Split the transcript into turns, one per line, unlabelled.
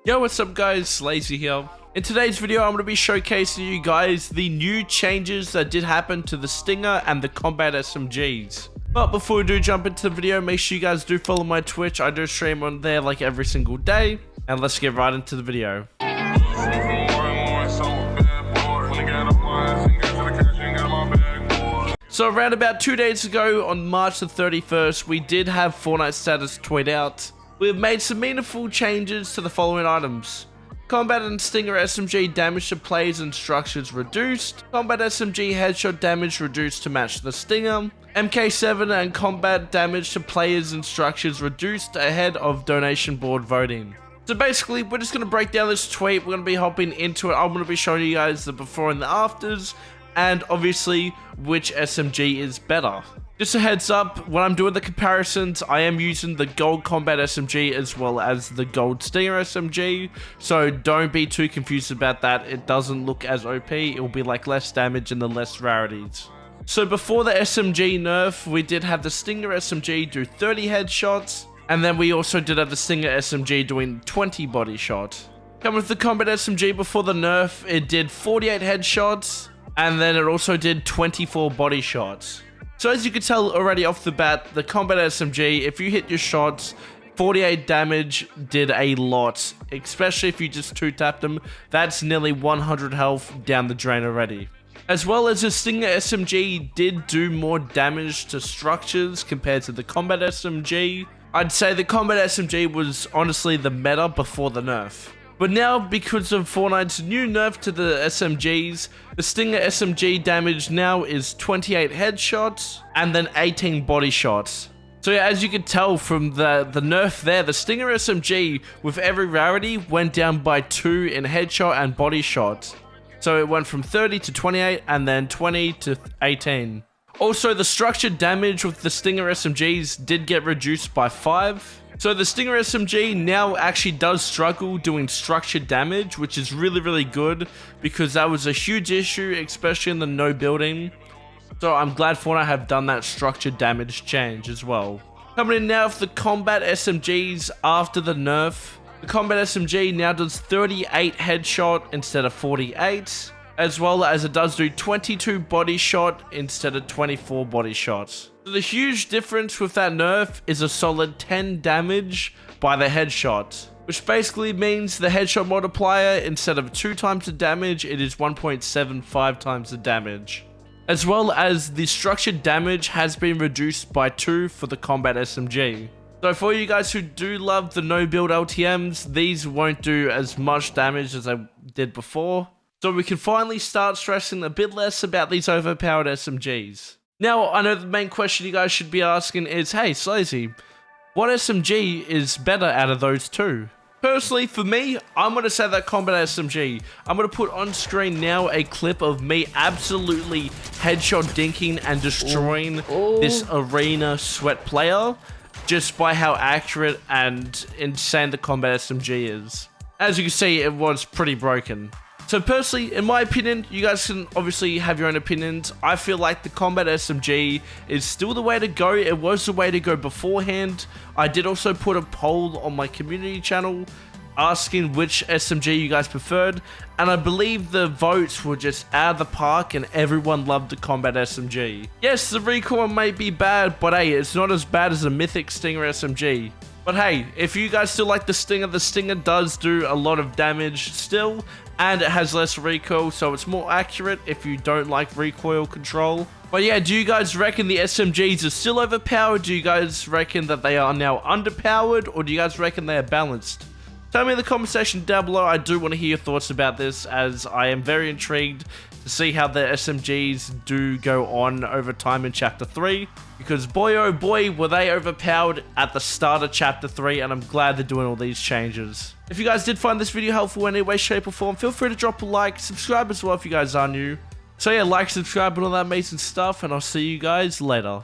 Yo, what's up guys, Slayyzie here. In today's video, I'm going to be showcasing you guys the new changes that did happen to the Stinger and the Combat SMGs. But before we do jump into the video, make sure you guys do follow my Twitch. I do stream on there like every single day. And let's get right into the video. So around about 2 days ago, on March the 31st, we did have Fortnite status tweet out. We have made some meaningful changes to the following items. Combat and Stinger SMG damage to players and structures reduced. Combat SMG headshot damage reduced to match the Stinger. MK7 and combat damage to players and structures reduced ahead of donation board voting. So basically, we're just going to break down this tweet. We're going to be hopping into it. I'm going to be showing you guys the before and the afters, and obviously which SMG is better. Just a heads up, when I'm doing the comparisons, I am using the gold combat SMG as well as the gold Stinger SMG, so don't be too confused about that. It doesn't look as OP, it will be like less damage and the less rarities. So before the SMG nerf, we did have the Stinger SMG do 30 headshots, and then we also did have the Stinger SMG doing 20 body shots. Coming with the combat SMG before the nerf, it did 48 headshots, and then it also did 24 body shots. So as you can tell already off the bat, the combat SMG, if you hit your shots, 48 damage did a lot, especially if you just 2-tapped them. That's nearly 100 health down the drain already. As well as the Stinger SMG did do more damage to structures compared to the combat SMG. I'd say the combat SMG was honestly the meta before the nerf. But now, because of Fortnite's new nerf to the SMGs, the Stinger SMG damage now is 28 headshots and then 18 body shots. So yeah, as you can tell from the nerf there, the Stinger SMG with every rarity went down by 2 in headshot and body shots. So it went from 30 to 28 and then 20 to 18. Also, the structured damage with the Stinger SMGs did get reduced by 5. So the Stinger SMG now actually does struggle doing structured damage, which is really good because that was a huge issue, especially in the no building. So I'm glad Fortnite have done that structured damage change as well. Coming in now with the combat SMGs after the nerf. The combat SMG now does 38 headshot instead of 48, as well as it does do 22 body shot instead of 24 body shots. So the huge difference with that nerf is a solid 10 damage by the headshot, which basically means the headshot multiplier, instead of 2 times the damage, it is 1.75 times the damage. As well as the structured damage has been reduced by 2 for the combat SMG. So for you guys who do love the no build LTMs, these won't do as much damage as they did before. So we can finally start stressing a bit less about these overpowered SMGs. Now, I know the main question you guys should be asking is, hey Slayyzie, what SMG is better out of those two? Personally, for me, I'm going to say that combat SMG. I'm going to put on screen now a clip of me absolutely headshot dinking and destroying this arena sweat player just by how accurate and insane the combat SMG is. As you can see, it was pretty broken. So personally, in my opinion, you guys can obviously have your own opinions. I feel like the combat SMG is still the way to go. It was the way to go beforehand. I did also put a poll on my community channel asking which SMG you guys preferred, and I believe the votes were just out of the park and everyone loved the combat SMG. Yes, the recoil may be bad, but hey, it's not as bad as the mythic Stinger SMG. But hey, if you guys still like the Stinger does do a lot of damage still, and it has less recoil, so it's more accurate if you don't like recoil control. But yeah, do you guys reckon the SMGs are still overpowered? Do you guys reckon that they are now underpowered? Or do you guys reckon they are balanced? Tell me in the comment section down below. I do want to hear your thoughts about this, as I am very intrigued to see how the SMGs do go on over time in Chapter 3. Because boy oh boy, were they overpowered at the start of Chapter 3, and I'm glad they're doing all these changes. If you guys did find this video helpful in any way, shape or form, feel free to drop a like, subscribe as well if you guys are new. So yeah, like, subscribe and all that amazing stuff, and I'll see you guys later.